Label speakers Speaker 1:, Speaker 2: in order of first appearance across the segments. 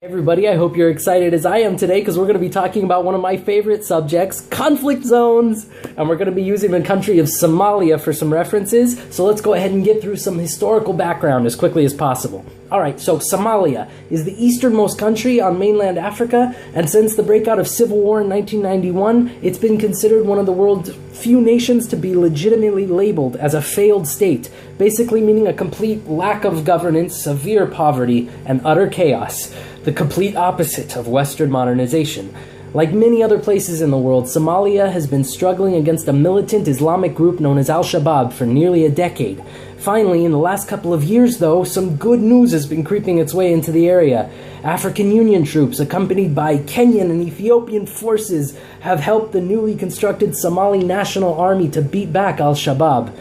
Speaker 1: Everybody, I hope you're excited as I am today because we're going to be talking about one of my favorite subjects, conflict zones, and we're going to be using the country of Somalia for some references, so let's go ahead and get through some historical background as quickly as possible. Alright, so Somalia is the easternmost country on mainland Africa, and since the breakout of civil war in 1991, it's been considered one of the world's few nations to be legitimately labeled as a failed state, basically meaning a complete lack of governance, severe poverty, and utter chaos. The complete opposite of Western modernization. Like many other places in the world, Somalia has been struggling against a militant Islamic group known as Al-Shabaab for nearly a decade. Finally, in the last couple of years though, some good news has been creeping its way into the area. African Union troops, accompanied by Kenyan and Ethiopian forces, have helped the newly constructed Somali National Army to beat back Al-Shabaab.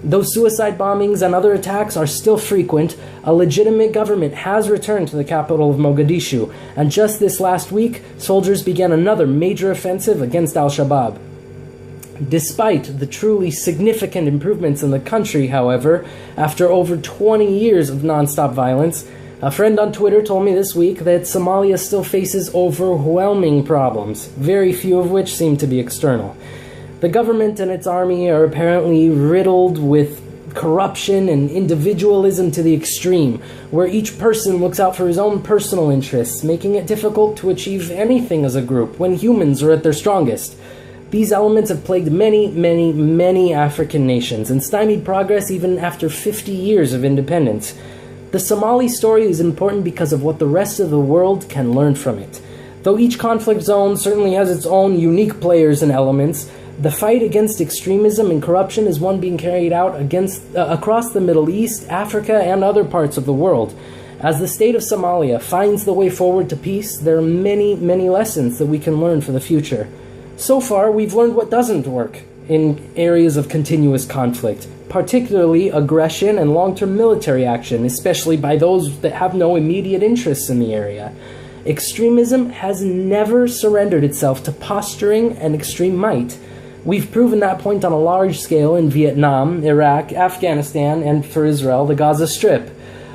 Speaker 1: Though suicide bombings and other attacks are still frequent, a legitimate government has returned to the capital of Mogadishu, and just this last week, soldiers began another major offensive against Al-Shabaab. Despite the truly significant improvements in the country, however, after over 20 years of non-stop violence, a friend on Twitter told me this week that Somalia still faces overwhelming problems, very few of which seem to be external. The government and its army are apparently riddled with corruption and individualism to the extreme, where each person looks out for his own personal interests, making it difficult to achieve anything as a group when humans are at their strongest. These elements have plagued many African nations and stymied progress even after 50 years of independence. The Somali story is important because of what the rest of the world can learn from it. Though each conflict zone certainly has its own unique players and elements, the fight against extremism and corruption is one being carried out across the Middle East, Africa, and other parts of the world. As the state of Somalia finds the way forward to peace, there are many lessons that we can learn for the future. So far, we've learned what doesn't work in areas of continuous conflict, particularly aggression and long-term military action, especially by those that have no immediate interests in the area. Extremism has never surrendered itself to posturing and extreme might. We've proven that point on a large scale in Vietnam, Iraq, Afghanistan, and for Israel, the Gaza Strip.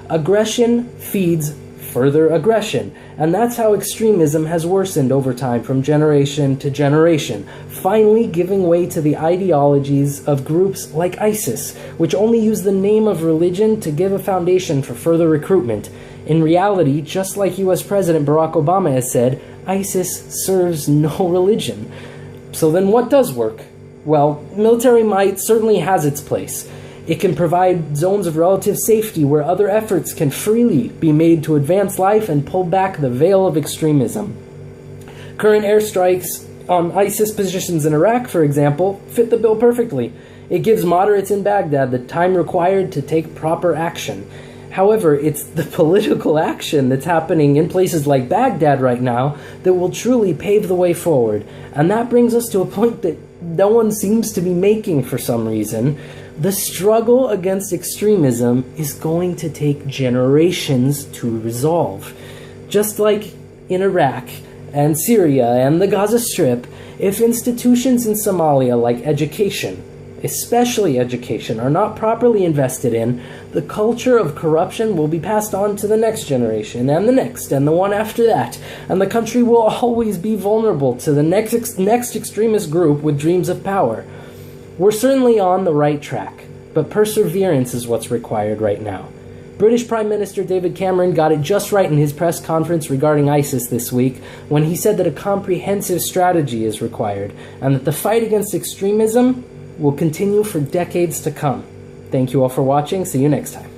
Speaker 1: Aggression feeds further aggression, and that's how extremism has worsened over time from generation to generation, finally giving way to the ideologies of groups like ISIS, which only use the name of religion to give a foundation for further recruitment. In reality, just like US President Barack Obama has said, ISIS serves no religion. So then what does work? Well, military might certainly has its place. It can provide zones of relative safety where other efforts can freely be made to advance life and pull back the veil of extremism. Current airstrikes on ISIS positions in Iraq, for example, fit the bill perfectly. It gives moderates in Baghdad the time required to take proper action. However, it's the political action that's happening in places like Baghdad right now that will truly pave the way forward. And that brings us to a point that no one seems to be making for some reason. The struggle against extremism is going to take generations to resolve. Just like in Iraq and Syria and the Gaza Strip, if institutions in Somalia like education, especially education, are not properly invested in, the culture of corruption will be passed on to the next generation, and the next, and the one after that, and the country will always be vulnerable to the next extremist group with dreams of power. We're certainly on the right track, but perseverance is what's required right now. British Prime Minister David Cameron got it just right in his press conference regarding ISIS this week when he said that a comprehensive strategy is required, and that the fight against extremism will continue for decades to come. Thank you all for watching. See you next time.